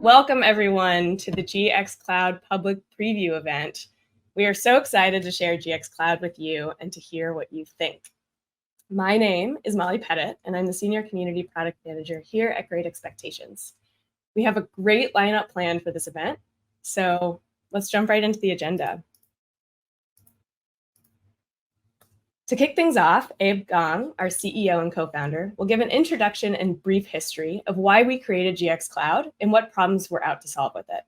Welcome everyone to the GX Cloud public preview event. We are so excited to share GX Cloud with you and to hear what you think. My name is Molly Pettit, and I'm the Senior Community Product Manager here at Great Expectations. We have a great lineup planned for this event, so let's jump right into the agenda. To kick things off, Abe Gong, our CEO and co-founder, will give an introduction and brief history of why we created GX Cloud and what problems we're out to solve with it.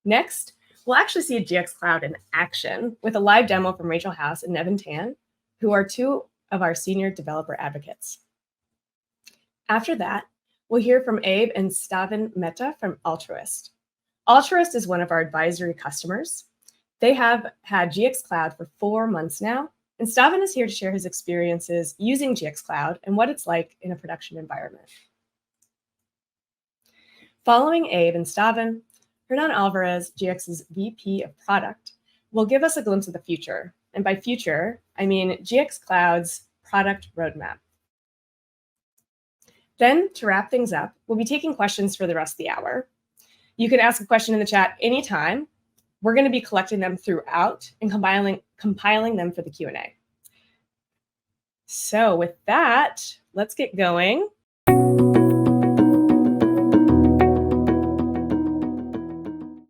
Next, we'll actually see GX Cloud in action with a live demo from Rachel House and Nevin Tan, who are two of our senior developer advocates. After that, we'll hear from Abe and Stavin Mehta from Altruist. Altruist is one of our advisory customers. They have had GX Cloud for 4 months now, and Stavin is here to share his experiences using GX Cloud and what it's like in a production environment. Following Abe and Stavin, Hernan Alvarez, GX's VP of Product, will give us a glimpse of the future. And by future, I mean GX Cloud's product roadmap. Then, to wrap things up, we'll be taking questions for the rest of the hour. You can ask a question in the chat anytime. We're going to be collecting them throughout and compiling them for the Q&A. So with that, let's get going.